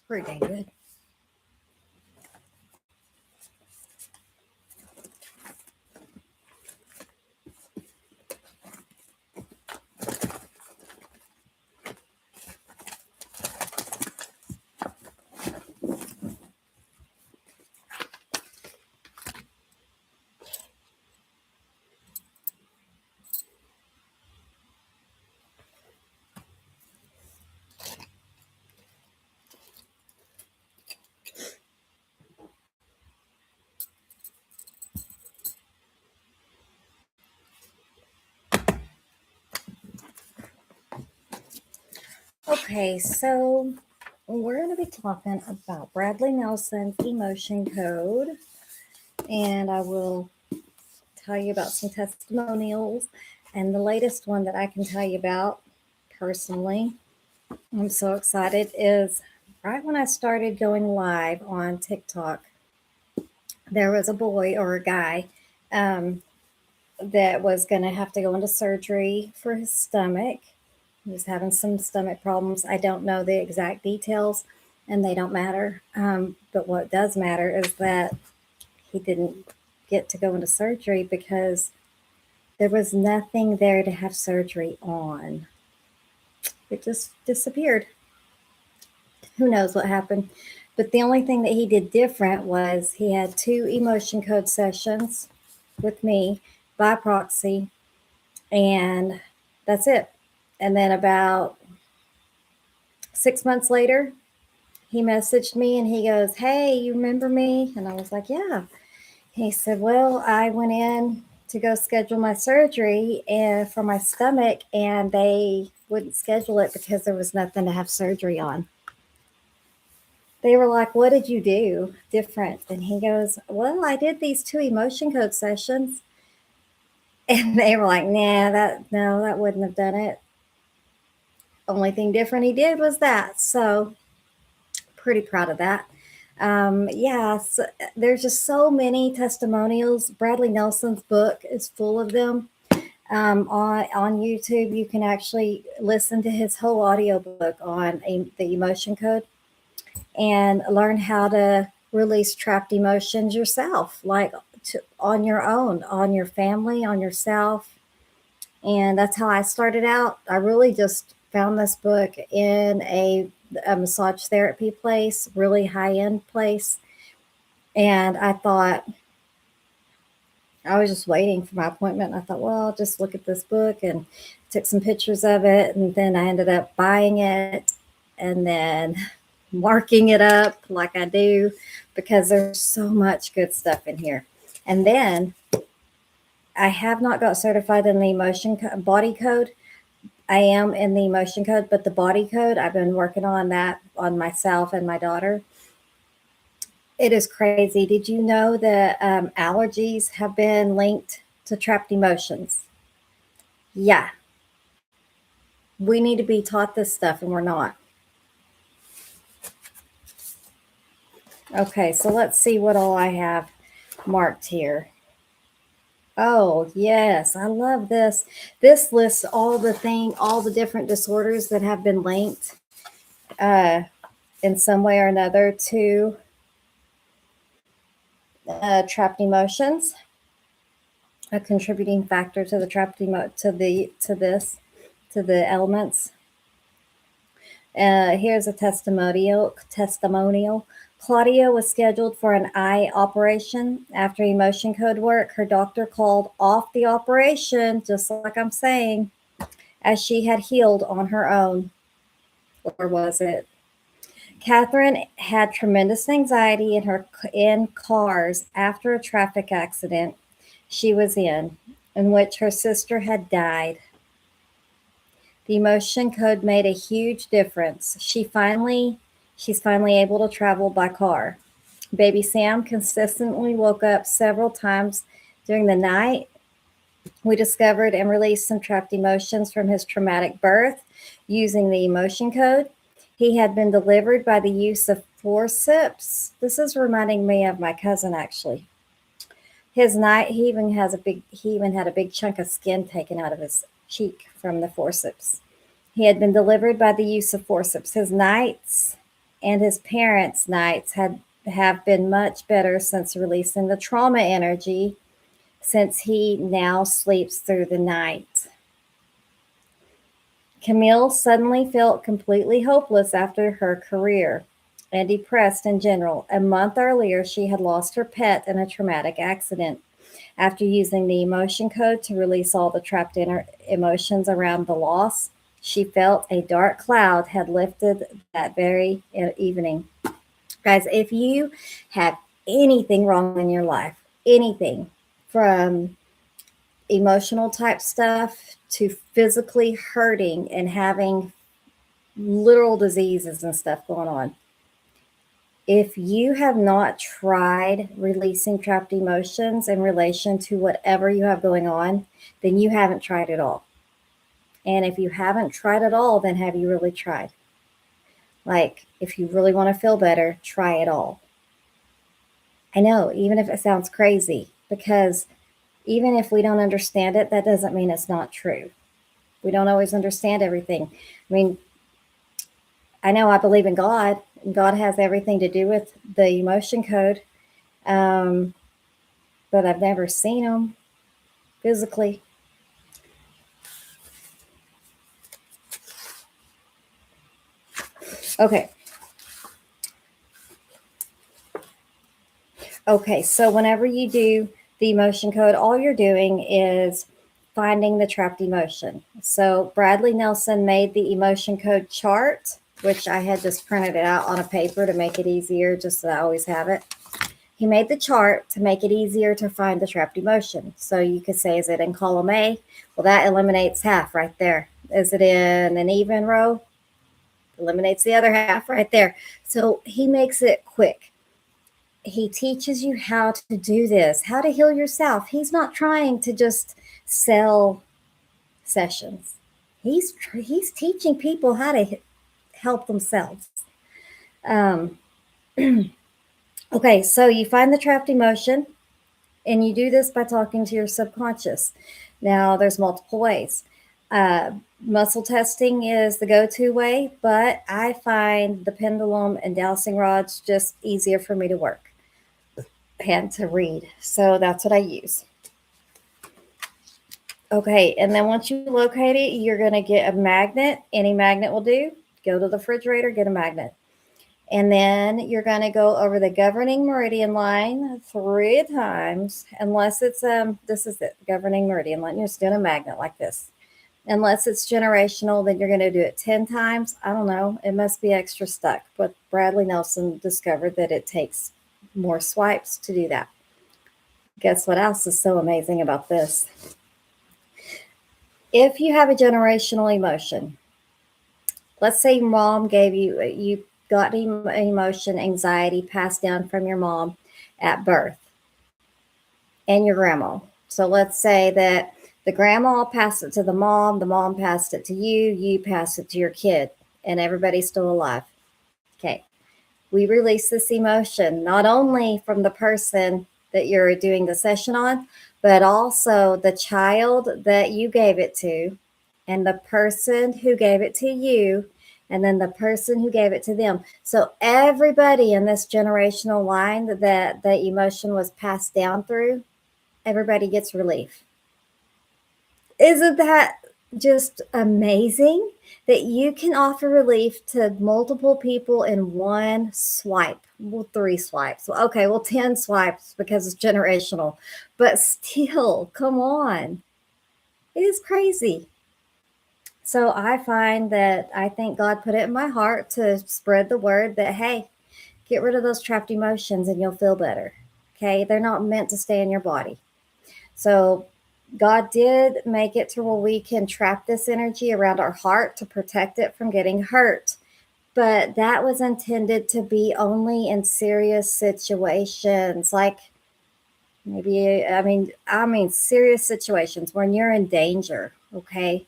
Pretty dang good. Okay, so we're going to be talking about Bradley Nelson's emotion code, and I will tell you about some testimonials. And the latest one that I can tell you about personally, I'm so excited, is right when I started going live on TikTok, there was a boy or a guy that was going to have to go into surgery for his stomach. He was having some stomach problems. I don't know the exact details, and they don't matter. But what does matter is that he didn't get to go into surgery because there was nothing there to have surgery on. It just disappeared. Who knows what happened? But the only thing that he did different was he had 2 emotion code sessions with me by proxy, and that's it. And then about 6 months later, he messaged me and he goes, "Hey, you remember me?" And I was like, "Yeah." He said, "Well, I went in to go schedule my surgery for my stomach, and they wouldn't schedule it because there was nothing to have surgery on." They were like, "What did you do different?" And he goes, "Well, I did these 2 emotion code sessions." And they were like, no, that wouldn't have done it. Only thing different he did was that. So pretty proud of that. So there's just so many testimonials. Bradley Nelson's book is full of them. On YouTube, you can actually listen to his whole audiobook on the emotion code and learn how to release trapped emotions yourself, like on your own, on your family, on yourself. And that's how I started out. I really just found this book in a massage therapy place, really high-end place. And I thought, I was just waiting for my appointment. I thought, well, I'll just look at this book, and took some pictures of it. And then I ended up buying it and then marking it up like I do, because there's so much good stuff in here. And then I have not got certified in the body code. I am in the emotion code, but the body code, I've been working on that on myself and my daughter. It is crazy. Did you know that allergies have been linked to trapped emotions? Yeah. We need to be taught this stuff, and we're not. Okay, so let's see what all I have marked here. Oh, yes, I love this. This lists all the different disorders that have been linked uh, in some way or another to trapped emotions, a contributing factor to the to the elements. Here's a testimonial. Claudia was scheduled for an eye operation. After emotion code work, her doctor called off the operation, just like I'm saying, as she had healed on her own. Or was it? Catherine had tremendous anxiety in cars after a traffic accident she was in which her sister had died. The emotion code made a huge difference. She's finally able to travel by car. Baby Sam consistently woke up several times during the night. We discovered and released some trapped emotions from his traumatic birth using the emotion code. He had been delivered by the use of forceps. This is reminding me of my cousin actually. His night he even had a big chunk of skin taken out of his cheek from the forceps. He had been delivered by the use of forceps. His nights and his parents' nights had have been much better since releasing the trauma energy, since he now sleeps through the night. Camille suddenly felt completely hopeless after her career and depressed in general. A month earlier, she had lost her pet in a traumatic accident. After using the emotion code to release all the trapped inner emotions around the loss, she felt a dark cloud had lifted that very evening. Guys, if you have anything wrong in your life, anything from emotional type stuff to physically hurting and having literal diseases and stuff going on, if you have not tried releasing trapped emotions in relation to whatever you have going on, then you haven't tried at all. And if you haven't tried at all, then have you really tried? Like, if you really want to feel better, try it all. I know, even if it sounds crazy, because even if we don't understand it, that doesn't mean it's not true. We don't always understand everything. I mean, I know I believe in God, and God has everything to do with the emotion code, um, but I've never seen him physically. Okay. Okay. So whenever you do the emotion code, all you're doing is finding the trapped emotion. So Bradley Nelson made the emotion code chart, which I had just printed it out on a paper to make it easier, just so I always have it. He made the chart to make it easier to find the trapped emotion. So you could say, is it in column A? Well, that eliminates half right there. Is it in an even row? Eliminates the other half right there. So he makes it quick. He teaches you how to do this, how to heal yourself. He's not trying to just sell sessions. He's teaching people how to help themselves. Um, okay, so you find the trapped emotion, and you do this by talking to your subconscious. Now, there's multiple ways. Muscle testing is the go-to way, but I find the pendulum and dowsing rods just easier for me to work and to read. So that's what I use. Okay, and then once you locate it, you're going to get a magnet. Any magnet will do. Go to the refrigerator, get a magnet. And then you're going to go over the governing meridian line 3 times, unless it's, this is it, governing meridian line. You're just doing a magnet like this. Unless it's generational, then you're going to do it 10 times. I don't know. It must be extra stuck. But Bradley Nelson discovered that it takes more swipes to do that. Guess what else is so amazing about this? If you have a generational emotion, let's say mom gave you got emotion, anxiety passed down from your mom at birth and your grandma. So let's say that the grandma passed it to the mom passed it to you passed it to your kid, and everybody's still alive. Okay. We release this emotion not only from the person that you're doing the session on, but also the child that you gave it to, and the person who gave it to you, and then the person who gave it to them. So everybody in this generational line that the emotion was passed down through, everybody gets relief. Isn't that just amazing that you can offer relief to multiple people in one swipe? Well, 3 swipes. Okay, well, 10 swipes because it's generational, but still, come on. It is crazy. So I find that I think God put it in my heart to spread the word that, hey, get rid of those trapped emotions and you'll feel better. Okay, they're not meant to stay in your body. So God did make it to where we can trap this energy around our heart to protect it from getting hurt. But that was intended to be only in serious situations, like maybe I mean serious situations when you're in danger, okay?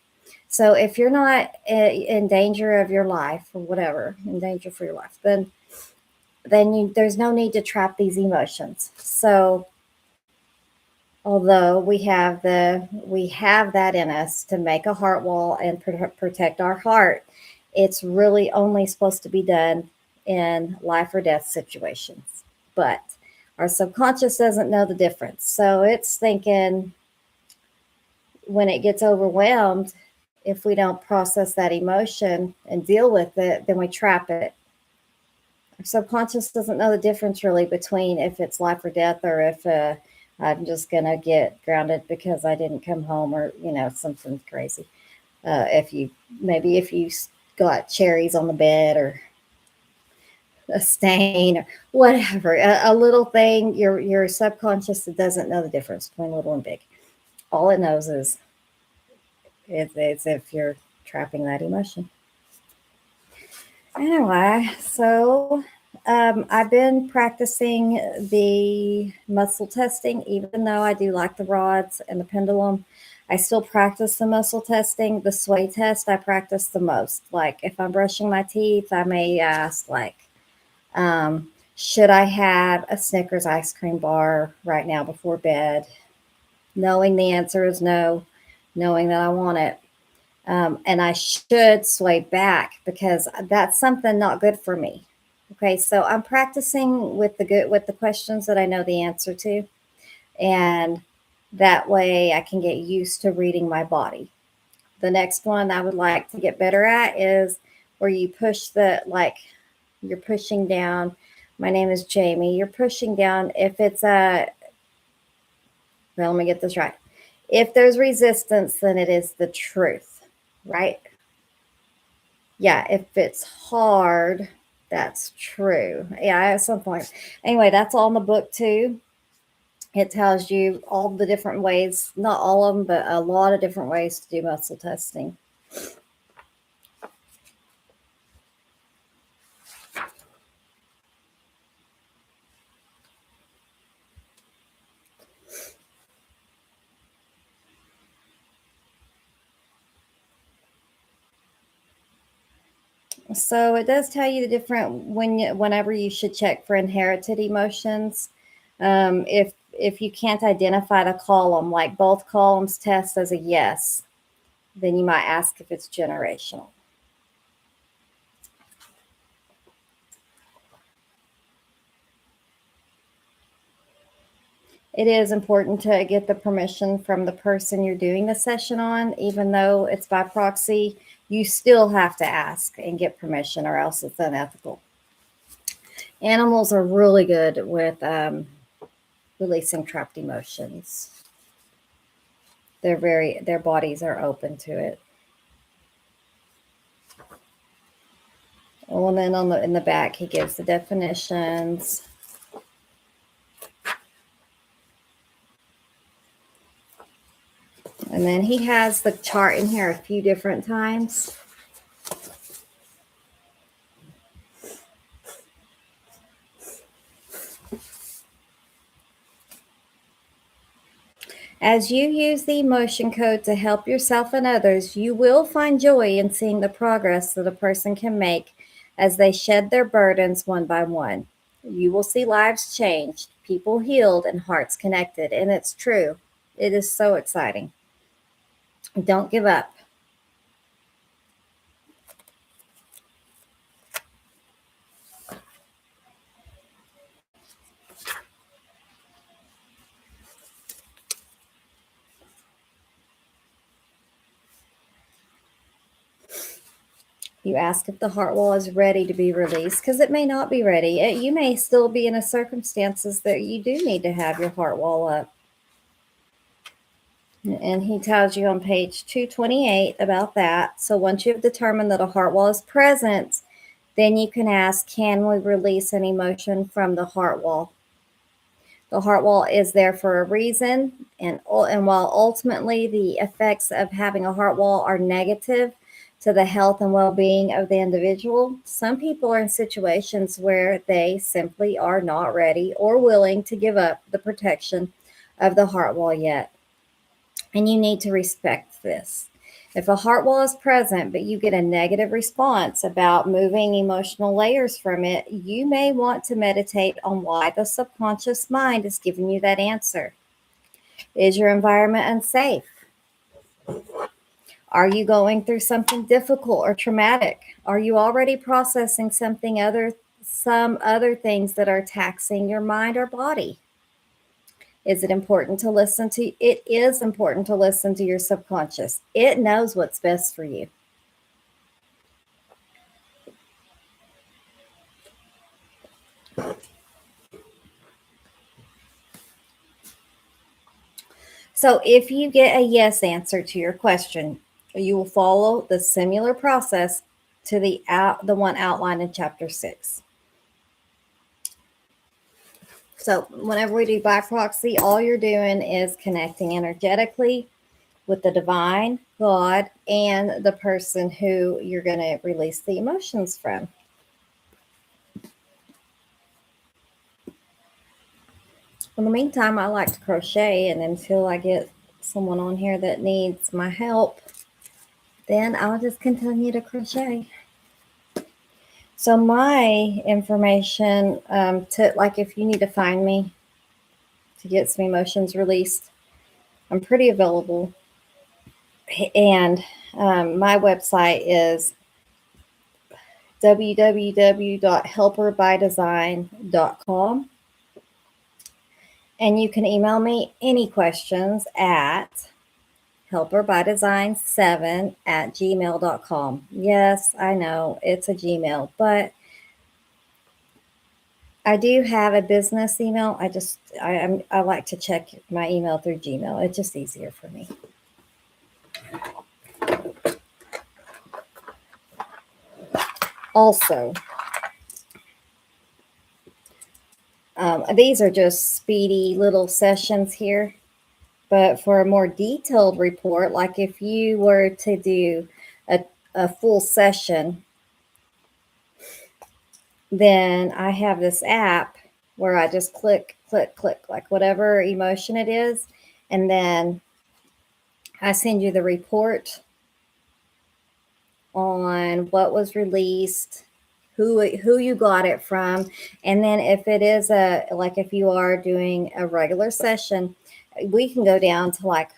So if you're not in danger of your life or whatever, in danger for your life, then there's no need to trap these emotions. So although we have that in us to make a heart wall and protect our heart, it's really only supposed to be done in life or death situations. But our subconscious doesn't know the difference, so it's thinking when it gets overwhelmed, if we don't process that emotion and deal with it, then we trap it. Our subconscious doesn't know the difference really between if it's life or death, or if I'm just gonna get grounded because I didn't come home, or something crazy. If you got cherries on the bed, or a stain, or whatever, a little thing, your subconscious doesn't know the difference between little and big. All it knows is it's if you're trapping that emotion. Anyway, so I've been practicing the muscle testing, even though I do like the rods and the pendulum. I still practice the muscle testing. The sway test I practice the most. Like if I'm brushing my teeth, I may ask, like, should I have a Snickers ice cream bar right now before bed? Knowing the answer is no, knowing that I want it. And I should sway back because that's something not good for me. Okay, so I'm practicing with the questions that I know the answer to, and that way I can get used to reading my body. The next one I would like to get better at is where you push you're pushing down. My name is Jamie. You're pushing down if it's well, let me get this right. If there's resistance, then it is the truth, right? Yeah, if it's hard, that's true. Yeah, at some point. Anyway, that's all in the book too. It tells you all the different ways, not all of them, but a lot of different ways to do muscle testing. So it does tell you the different whenever you should check for inherited emotions. If you can't identify the column, like both columns test as a yes, then you might ask if it's generational. It is important to get the permission from the person you're doing the session on, even though it's by proxy. You still have to ask and get permission, or else it's unethical. Animals are really good with releasing trapped emotions. Their bodies are open to it. Oh, and then in the back, he gives the definitions. And then he has the chart in here a few different times. As you use the emotion code to help yourself and others, you will find joy in seeing the progress that a person can make as they shed their burdens one by one. You will see lives changed, people healed, and hearts connected. And it's true. It is so exciting. Don't give up. You ask if the heart wall is ready to be released because it may not be ready. You may still be in a circumstances that you do need to have your heart wall up. And he tells you on page 228 about that. So once you've determined that a heart wall is present, then you can ask, can we release an emotion from the heart wall? The heart wall is there for a reason. And while ultimately the effects of having a heart wall are negative to the health and well being of the individual, some people are in situations where they simply are not ready or willing to give up the protection of the heart wall yet. And you need to respect this. If a heart wall is present, but you get a negative response about moving emotional layers from it, you may want to meditate on why the subconscious mind is giving you that answer. Is your environment unsafe? Are you going through something difficult or traumatic? Are you already processing some other things that are taxing your mind or body? Is it important to listen to? It is important to listen to your subconscious. It knows what's best for you. So if you get a yes answer to your question, you will follow the similar process to the one outlined in chapter 6. So whenever we do by proxy, all you're doing is connecting energetically with the divine, God, and the person who you're going to release the emotions from. In the meantime, I like to crochet, and until I get someone on here that needs my help, then I'll just continue to crochet. So my information, to like if you need to find me to get some emotions released, I'm pretty available. And my website is www.helperbydesign.com. And you can email me any questions at helperbydesign7@gmail.com. Yes, I know it's a Gmail, but I do have a business email. I like to check my email through Gmail. It's just easier for me. Also, these are just speedy little sessions here. But for a more detailed report, like if you were to do a full session, then I have this app where I just click, click, click, like whatever emotion it is. And then I send you the report on what was released, who you got it from, and then if it is if you are doing a regular session, we can go down to like,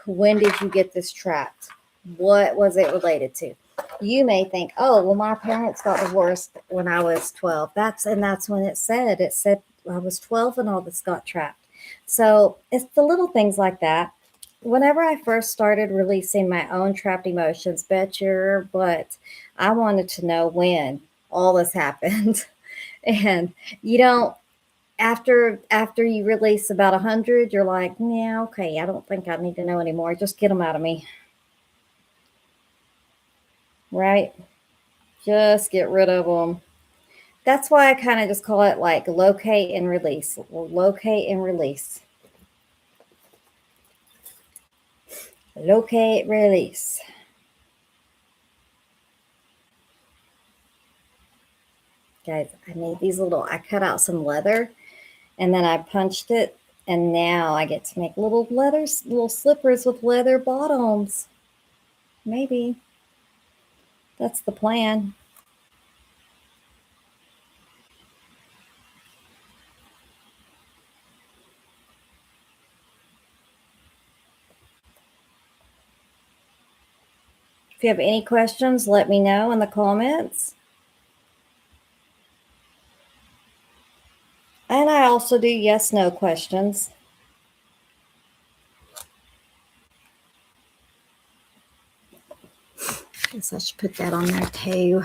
when did you get this trapped? What was it related to? You may think, oh, well, my parents got divorced when I was 12. That's when it said I was 12 and all this got trapped. So it's the little things like that. Whenever I first started releasing my own trapped emotions, bet your butt, I wanted to know when all this happened. And you don't, after you release about 100, you're like, yeah, okay, I don't think I need to know anymore. Just get them out of me. Right? Just get rid of them. That's why I kind of just call it like locate and release. Locate and release. Locate, release. Guys, I need these I cut out some leather and then I punched it, and now I get to make little slippers with leather bottoms. Maybe. That's the plan. you have any questions, let me know in the comments. And I also do yes, no questions. Guess I should put that on there too.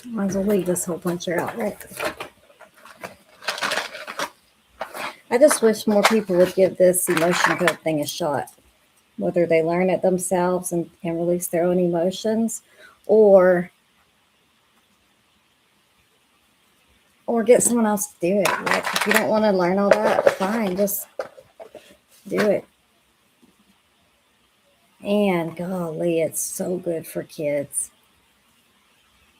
Might as well leave this whole puncher out, right? I just wish more people would give this emotion code thing a shot, whether they learn it themselves and release their own emotions, or get someone else to do it. Like, if you don't want to learn all that, fine, just do it. And golly, it's so good for kids.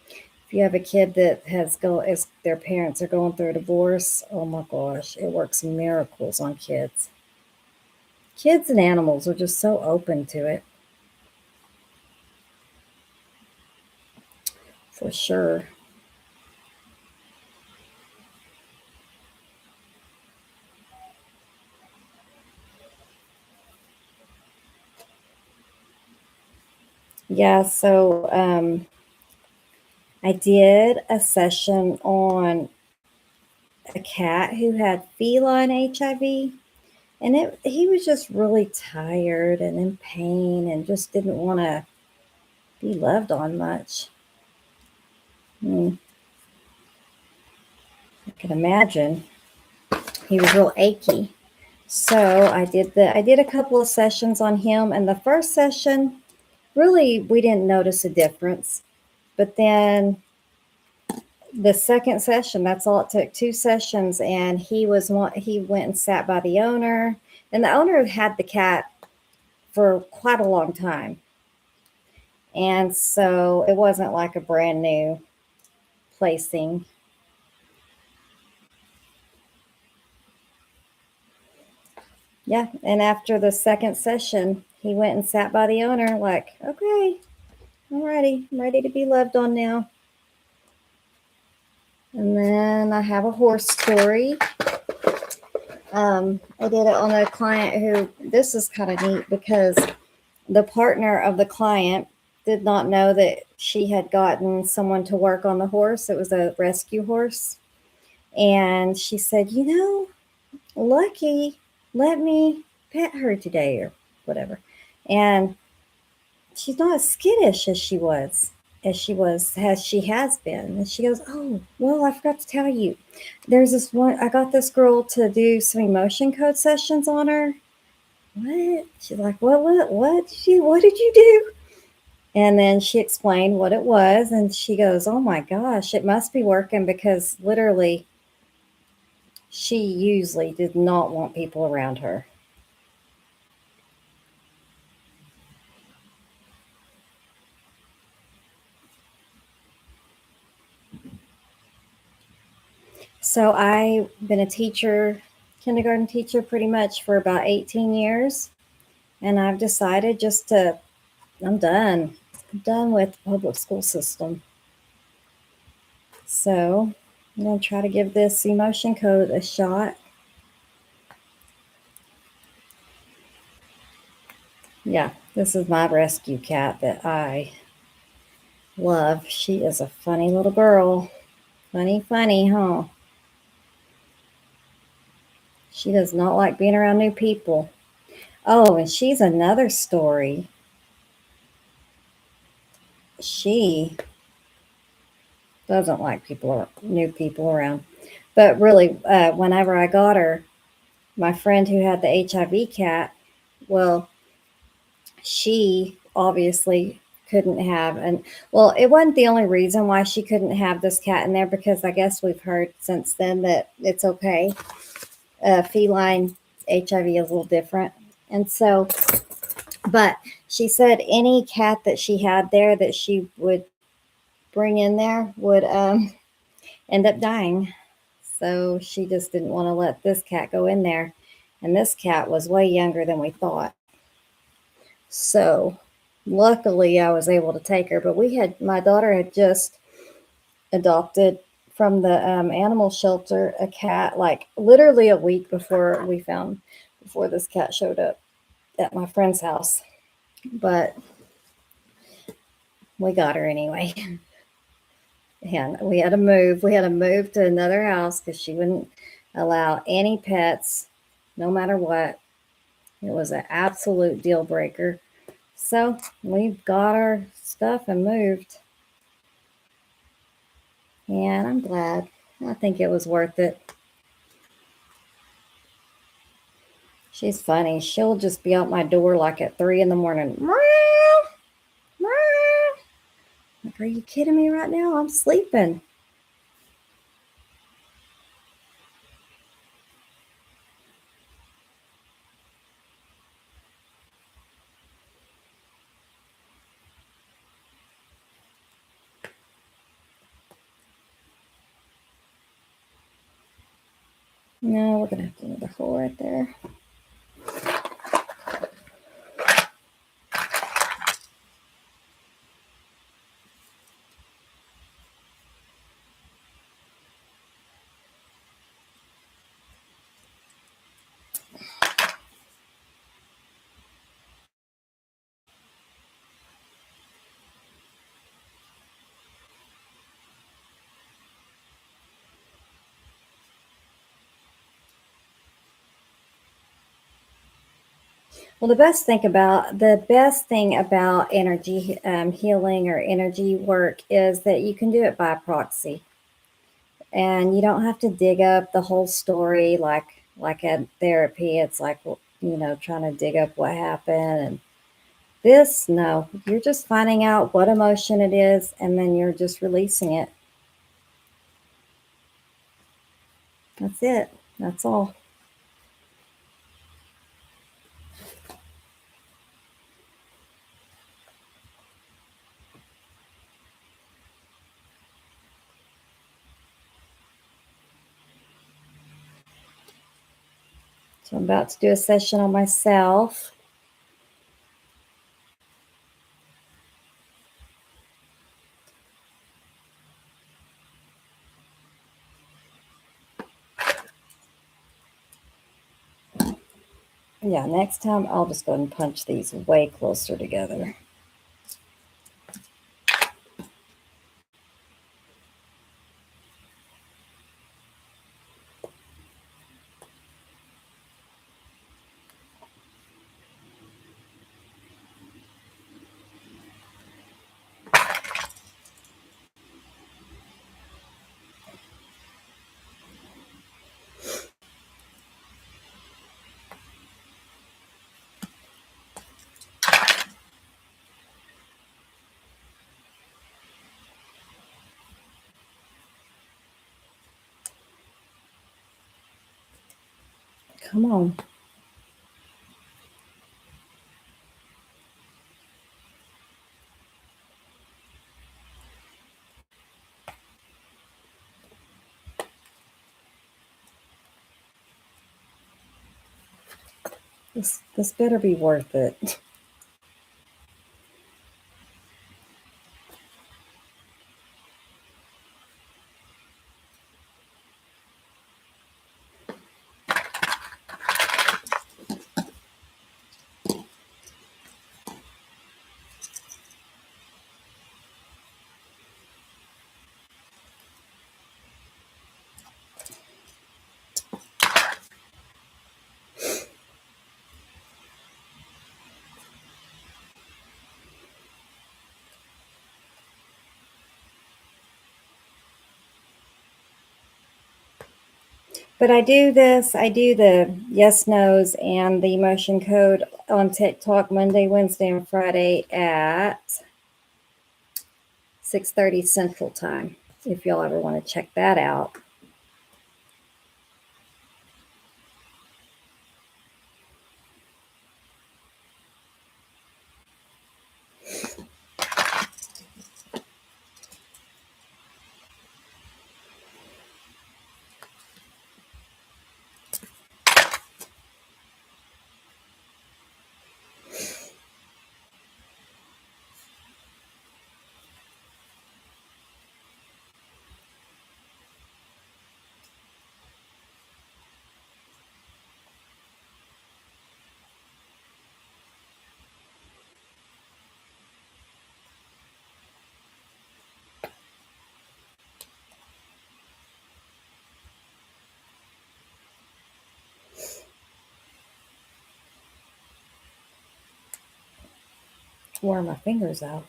If you have a kid that is their parents are going through a divorce, oh my gosh, it works miracles on kids. Kids and animals are just so open to it. For sure. Yeah, so I did a session on a cat who had feline HIV, and he was just really tired and in pain and just didn't want to be loved on much. I can imagine. He was real achy. So I did a couple of sessions on him, and the first session, really, we didn't notice a difference. But then the second session, that's all it took, 2 sessions, and he went and sat by the owner, and the owner had the cat for quite a long time. And so it wasn't like a brand new placing. Yeah, and after the second session, he went and sat by the owner like, okay, I'm ready. I'm ready to be loved on now. And then I have a horse story. I did it on a client who, this is kind of neat because the partner of the client did not know that she had gotten someone to work on the horse. It was a rescue horse. And she said, Lucky let me pet her today or whatever. And she's not as skittish as she has been. And she goes, oh, well, I forgot to tell you. There's this one, I got this girl to do some emotion code sessions on her. What? She's like, what did you do? And then she explained what it was. And she goes, oh my gosh, it must be working because literally she usually did not want people around her. So I've been a teacher, kindergarten teacher, pretty much for about 18 years. And I've decided I'm done. I'm done with the public school system. So I'm going to try to give this emotion code a shot. Yeah, this is my rescue cat that I love. She is a funny little girl. Funny, huh? She does not like being around new people. Oh, and she's another story. She doesn't like new people around. But really, whenever I got her, my friend who had the HIV cat, well, she obviously couldn't have, and well, it wasn't the only reason why she couldn't have this cat in there, because I guess we've heard since then that it's okay. Feline HIV is a little different. And so, but she said any cat that she had there that she would bring in there would end up dying. So she just didn't want to let this cat go in there. And this cat was way younger than we thought. So luckily I was able to take her. But my daughter had just adopted from the animal shelter a cat, like literally a week before this cat showed up at my friend's house. But we got her anyway. And we had to move. We had to move to another house because she wouldn't allow any pets, no matter what. It was an absolute deal breaker. So we got our stuff and moved. And I'm glad. I think it was worth it. She's funny. She'll just be out my door like at 3 in the morning. Meow, meow. Like, are you kidding me right now? I'm sleeping. No, we're gonna have to do another hole right there. Well, the best thing about energy healing or energy work is that you can do it by proxy, and you don't have to dig up the whole story like at therapy. It's like trying to dig up what happened. And this, no, you're just finding out what emotion it is, and then you're just releasing it. That's it. That's all. So I'm about to do a session on myself. Yeah, next time I'll just go ahead and punch these way closer together. Come on. This better be worth it. But I do the yes, no's and the emotion code on TikTok Monday, Wednesday, and Friday at 6:30 Central Time. If y'all ever want to check that out. Wore my fingers out.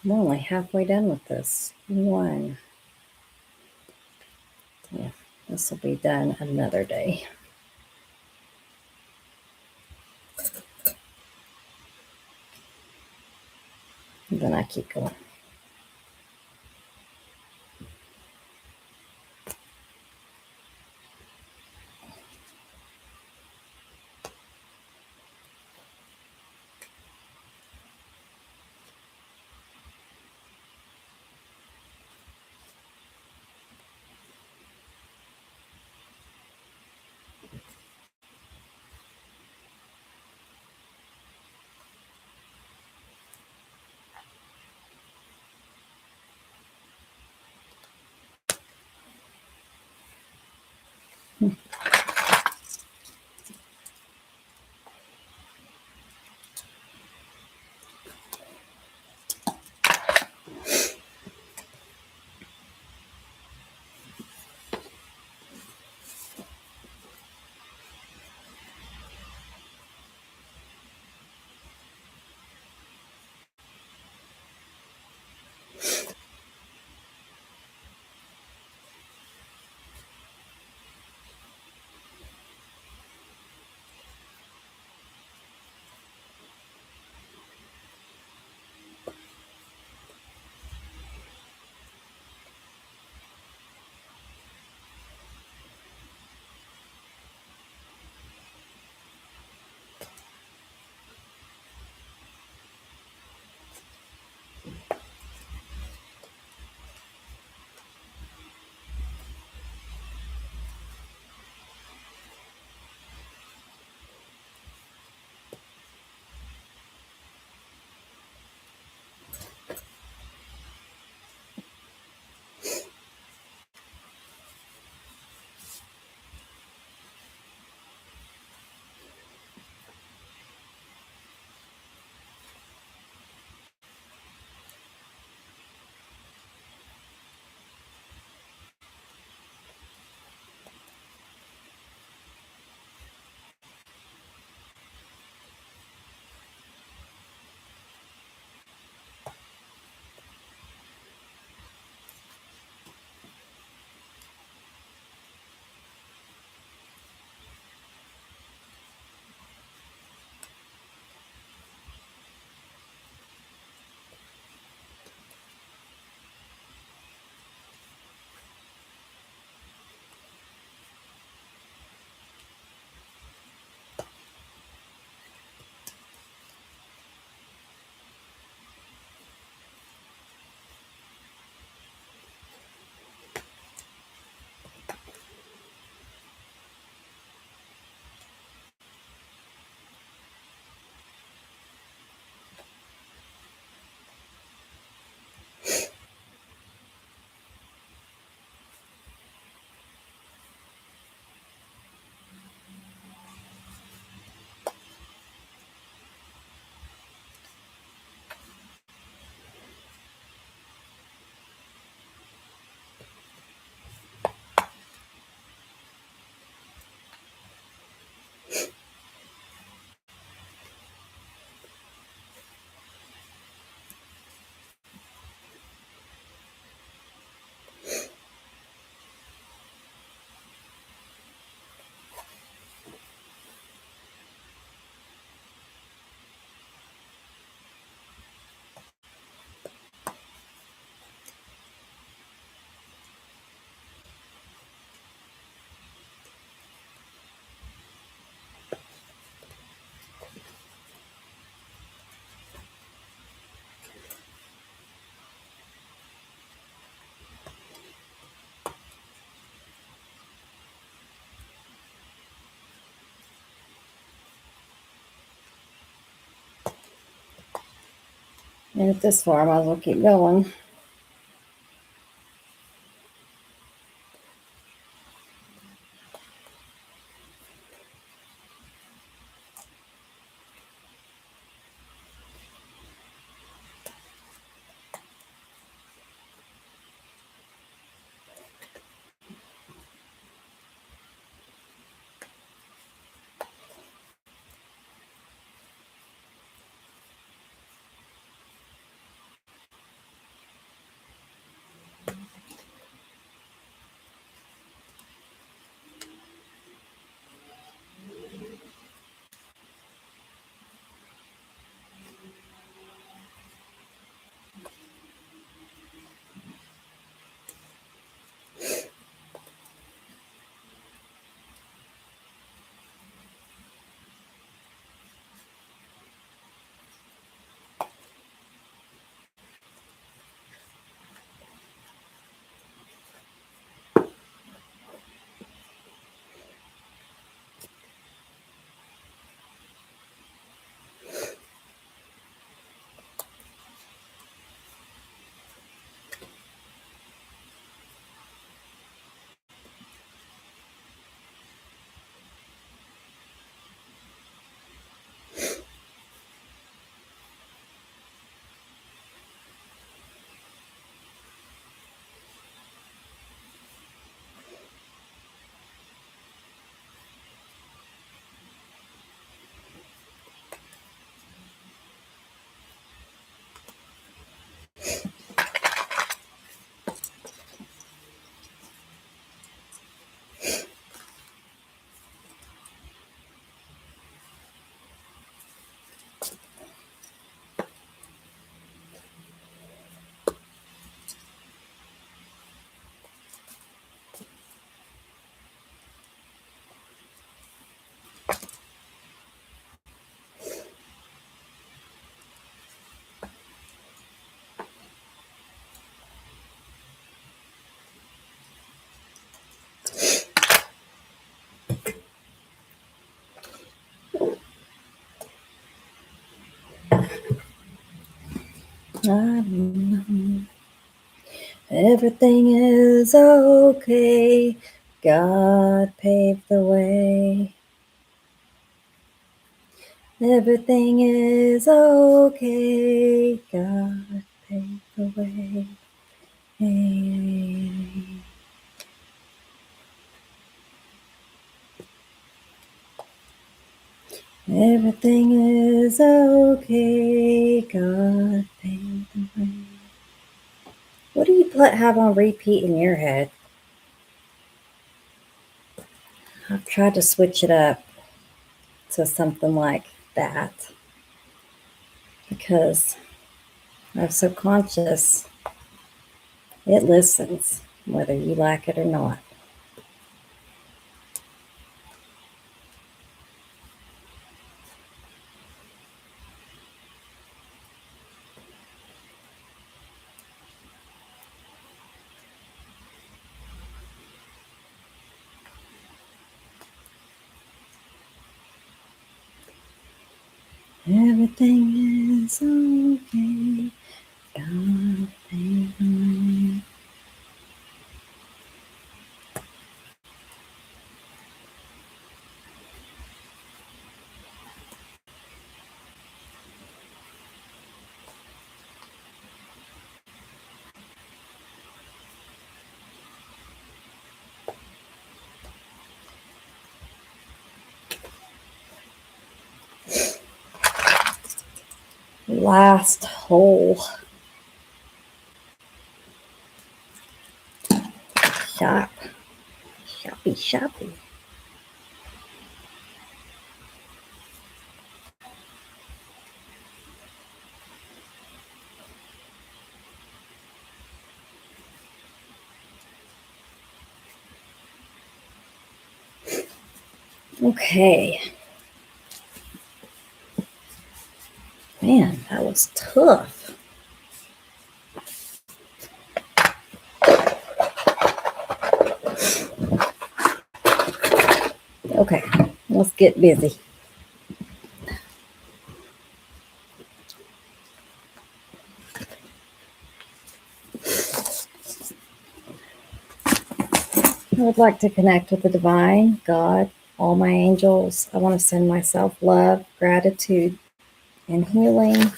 I'm only halfway done with this one. Yeah, this will be done another day. And then I keep going. And at this far, I might as well keep going. I don't know. Everything is okay. God paved the way. Everything is okay. God paved the way. Hey. Everything is okay. God paved the way. What do you have on repeat in your head? I've tried to switch it up to something like that because our subconscious, it listens whether you like it or not. Everything is okay. God paved the way. Last hole. Shop. Shoppy, shoppy. Okay. Man, that was tough. Okay, let's get busy. I would like to connect with the divine, God, all my angels. I want to send myself love, gratitude, and healing.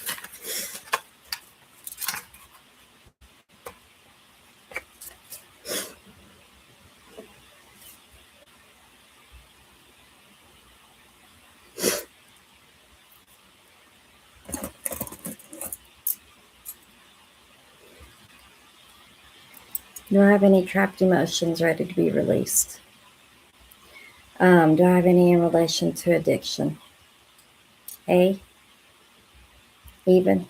Do I have any trapped emotions ready to be released? Do I have any in relation to addiction? A, even.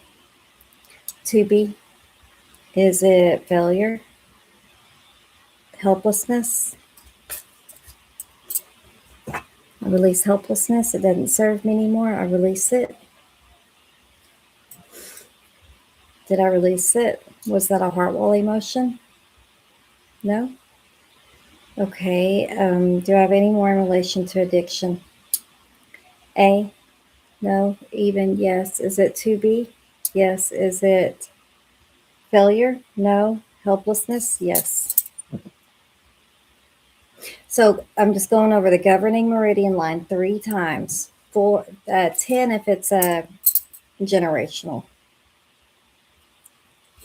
To be, is it failure? Helplessness? I release helplessness. It doesn't serve me anymore. I release it. Did I release it? Was that a heart wall emotion? No? Okay. Do I have any more in relation to addiction? A, no. Even, yes. Is it to be? Yes. Is it failure? No. Helplessness? Yes. So I'm just going over the governing meridian line 3 times. 10 if it's a generational.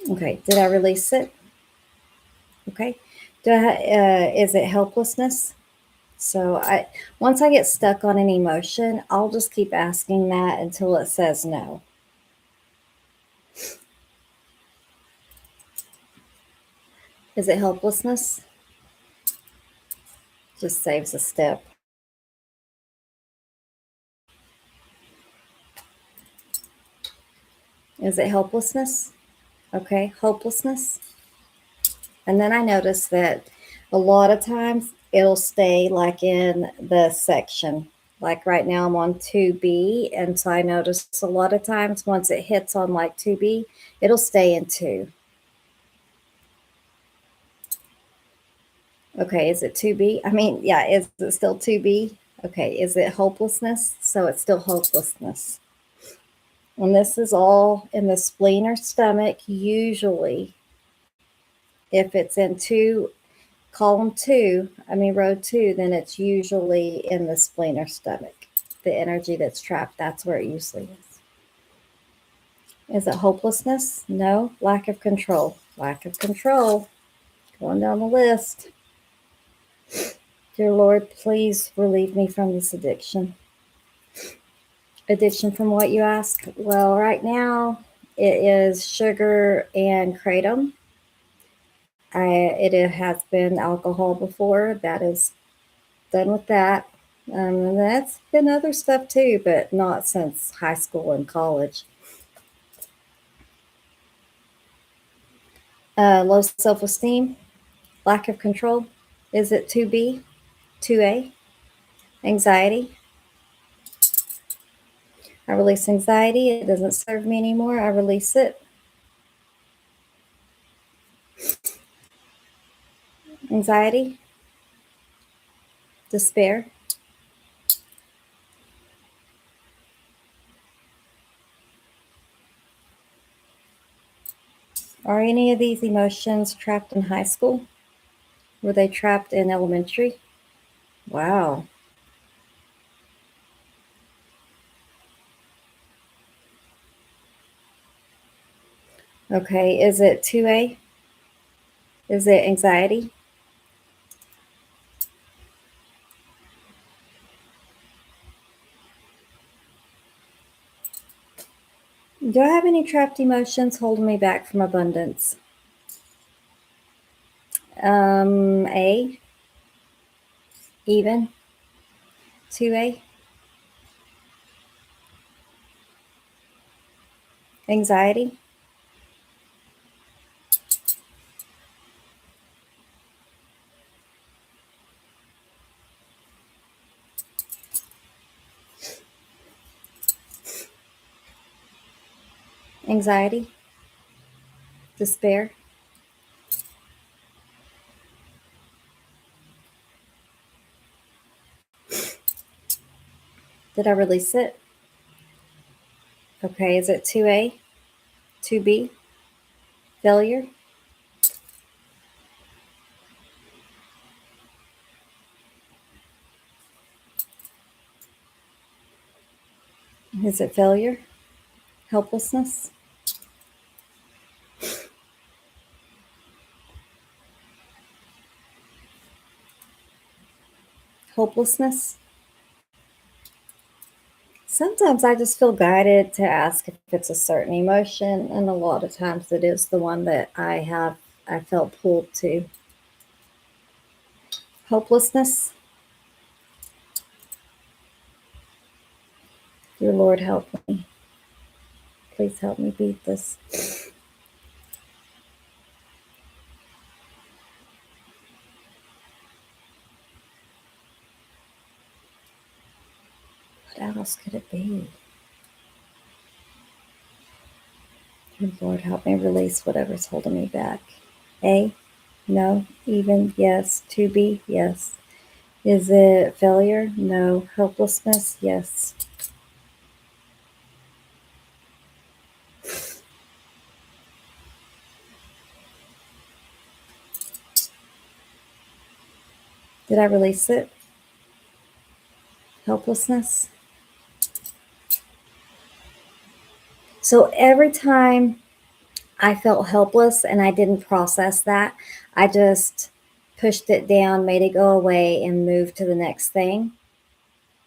Okay. Did I release it? Okay. Is it helplessness? So once I get stuck on an emotion, I'll just keep asking that until it says no. Is it helplessness? Just saves a step. Is it helplessness? Okay, hopelessness. And then I notice that a lot of times it'll stay like in the section. Like right now I'm on 2B. And so I notice a lot of times once it hits on like 2B, it'll stay in 2. Okay, is it 2B? I mean, yeah, is it still 2B? Okay, is it hopelessness? So it's still hopelessness. And this is all in the spleen or stomach. Usually, if it's in row two, then it's usually in the spleen or stomach. The energy that's trapped, that's where it usually is. Is it hopelessness? No. Lack of control. Lack of control. Going down the list. Dear Lord, please relieve me from this addiction. Addiction from what you ask? Well, right now it is sugar and kratom. It has been alcohol before. That is done with that. And that's been other stuff too, but not since high school and college. Low self esteem, lack of control. Is it 2B, 2A? Anxiety. I release anxiety. It doesn't serve me anymore. I release it. Anxiety, despair. Are any of these emotions trapped in high school? Were they trapped in elementary? Wow. Okay. Is it 2A? Is it anxiety? Do I have any trapped emotions holding me back from abundance? A, even. 2A, anxiety. Anxiety, despair. Did I release it? Okay, is it 2A, 2B, failure? Is it failure? Helplessness? Hopelessness? Sometimes I just feel guided to ask if it's a certain emotion, and a lot of times it is the one that I felt pulled to. Hopelessness? Dear Lord, help me. Please help me beat this. What else could it be? Dear Lord, help me release whatever's holding me back. A? No. Even? Yes. 2B? Yes. Is it failure? No. Helplessness? Yes. Did I release it? Helplessness? So every time I felt helpless and I didn't process that, I just pushed it down, made it go away, and moved to the next thing.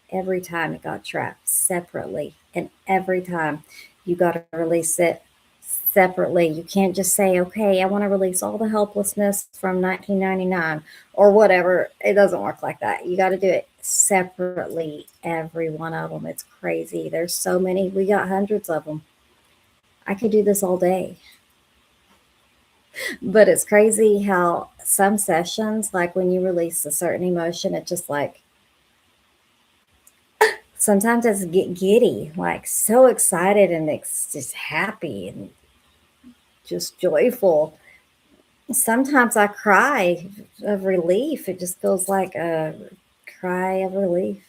Every time it got trapped separately. And every time you got to release it separately. You can't just say, okay, I want to release all the helplessness from 1999 or whatever. It doesn't work like that. You got to do it separately, every one of them. It's crazy. There's so many. We got hundreds of them. I could do this all day. But it's crazy how some sessions, like when you release a certain emotion, it just like sometimes it's get giddy, like so excited and it's just happy and just joyful. Sometimes I cry of relief. It just feels like a cry of relief.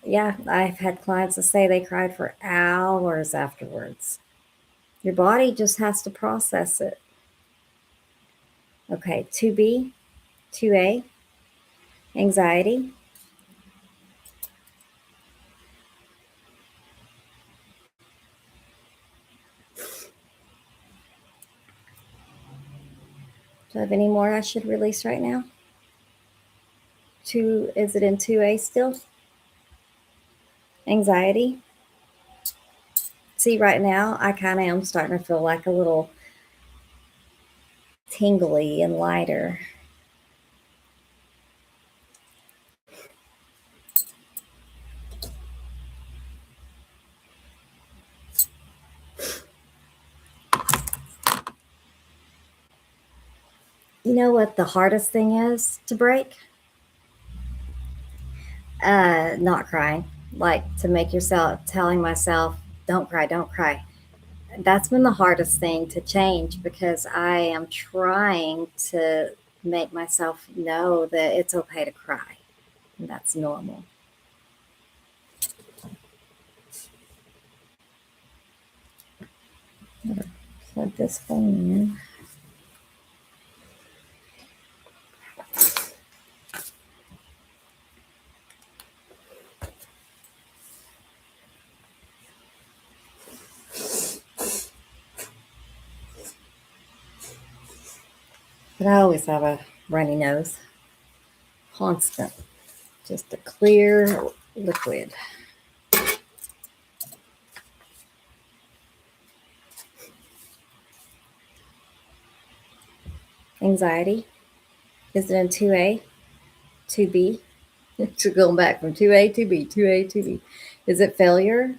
Yeah, I've had clients that say they cried for hours afterwards. Your body just has to process it. Okay, 2B, 2A, anxiety. Do I have any more I should release right now? Two, is it in 2A still? Anxiety. See, right now, I kind of am starting to feel like a little tingly and lighter. You know what the hardest thing is to break? Not crying. Like to make yourself, telling myself, don't cry, don't cry. That's been the hardest thing to change because I am trying to make myself know that it's okay to cry. And that's normal. Plug this phone in. But I always have a runny nose. Constant. Just a clear liquid. Anxiety. Is it in 2A, 2B? So going back from 2A, 2B, 2A, 2B. Is it failure?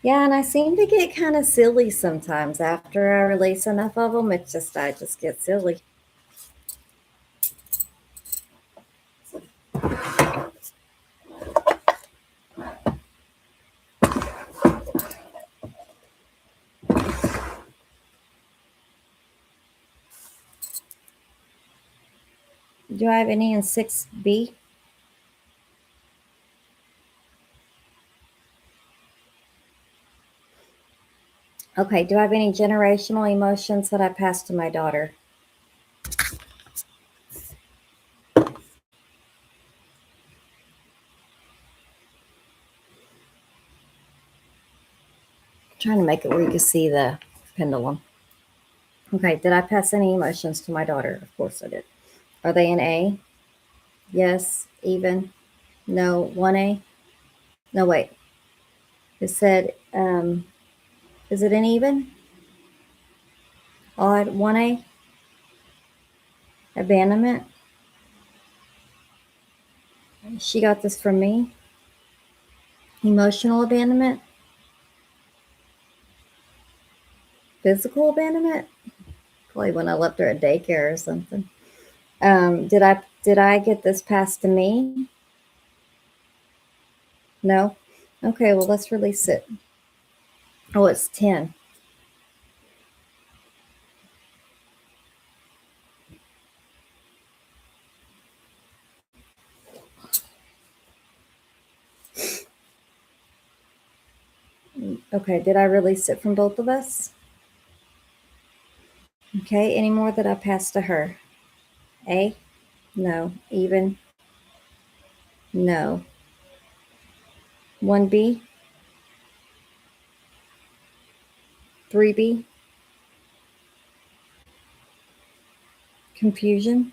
Yeah, and I seem to get kind of silly sometimes after I release enough of them. I just get silly. Do I have any in 6B? Okay, do I have any generational emotions that I passed to my daughter? I'm trying to make it where you can see the pendulum. Okay, did I pass any emotions to my daughter? Of course I did. Are they in A? Yes, even. No, 1A? No, wait. It said, is it an even? Odd, 1A? Abandonment? She got this from me. Emotional abandonment? Physical abandonment? Probably when I left her at daycare or something. Did I get this passed to me? No? Okay, well let's release it. Oh, it's 10. Okay, did I release it from both of us? Okay, any more that I passed to her? A? No. Even? No. 1B? 3B? Confusion?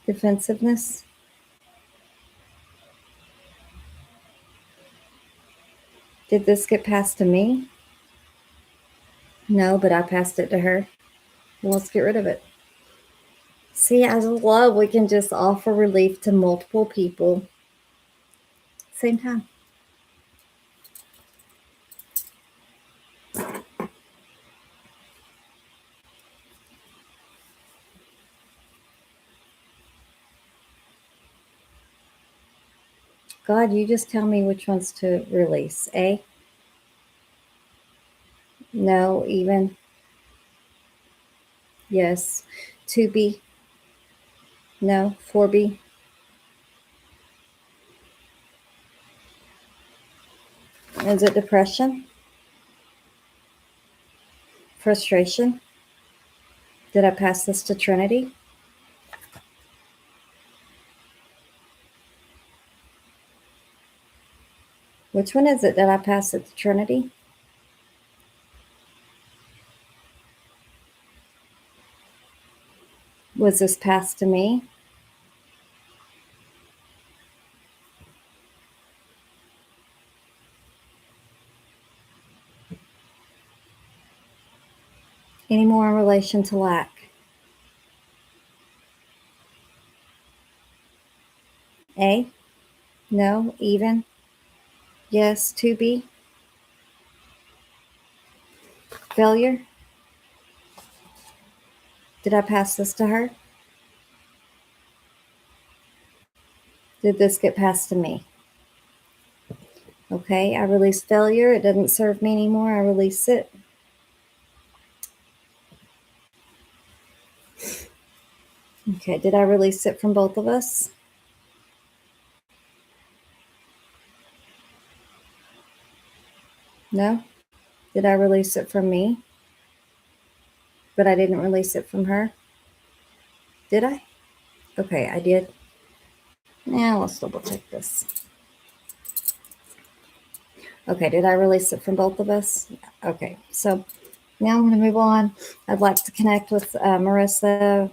Defensiveness? Did this get passed to me? No, but I passed it to her. Well, let's get rid of it. See, I just love we can just offer relief to multiple people same time. God, you just tell me which ones to release. A? No, even. Yes. 2B? No. 4B? Is it depression? Frustration? Did I pass this to Trinity? Which one is it? Did I pass it to Trinity? Was this passed to me? Any more in relation to lack? A? No. Even? Yes. 2B? Failure? Did I pass this to her? Did this get passed to me? Okay, I release failure. It doesn't serve me anymore. I release it. Okay, did I release it from both of us? No? Did I release it from me? But I didn't release it from her? Did I? Okay, I did. Now let's double check this. Okay, did I release it from both of us? Okay, so now I'm going to move on. I'd like to connect with Marissa,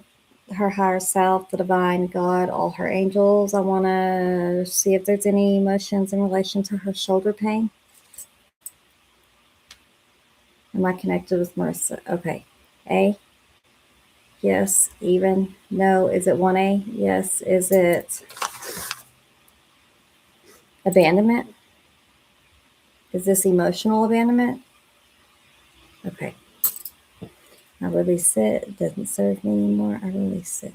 her higher self, the divine, God, all her angels. I want to see if there's any emotions in relation to her shoulder pain. Am I connected with Marissa? Okay. A? Yes. Even? No. Is it 1A? Yes. Is it abandonment? Is this emotional abandonment? Okay. I release it. It doesn't serve me anymore. I release it.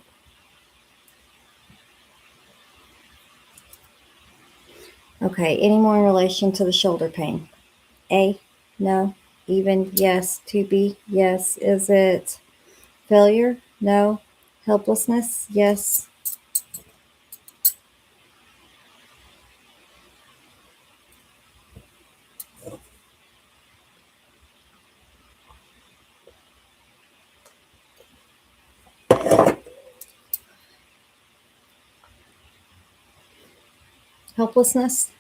Okay. Any more in relation to the shoulder pain? A? No. Even? Yes. 2B? Yes. Is it failure? No. Helplessness? Yes. Helplessness?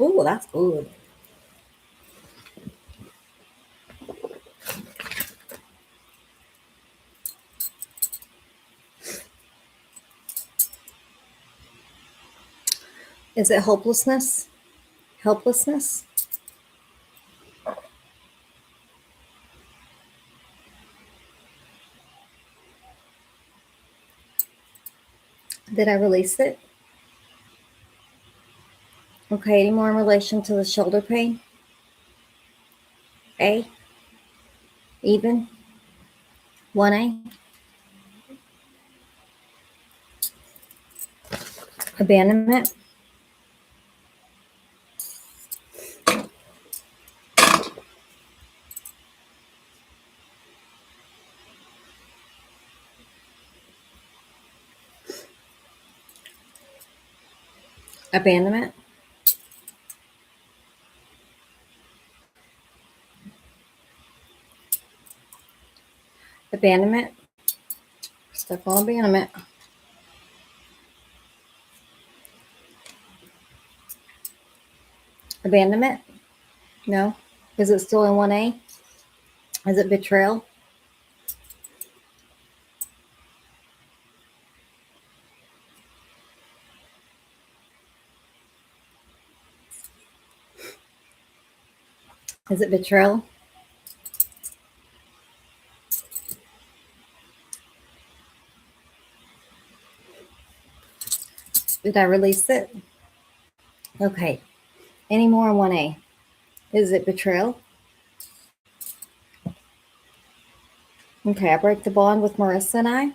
Oh, that's good. Is it hopelessness? Helplessness? Did I release it? Okay, any more in relation to the shoulder pain? A? Even? 1A? Abandonment? Abandonment? Abandonment? Stuck on abandonment. Abandonment? No. Is it still in 1A? Is it betrayal? Is it betrayal? Did I release it? Okay. Any more on 1A? Is it betrayal? Okay, I break the bond with Marissa and I.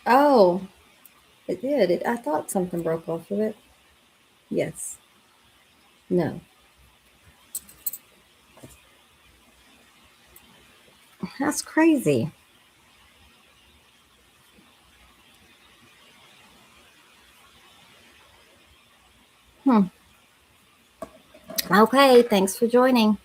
Oh, it did. I thought something broke off of it. Yes. No. That's crazy. Hmm. Okay, thanks for joining.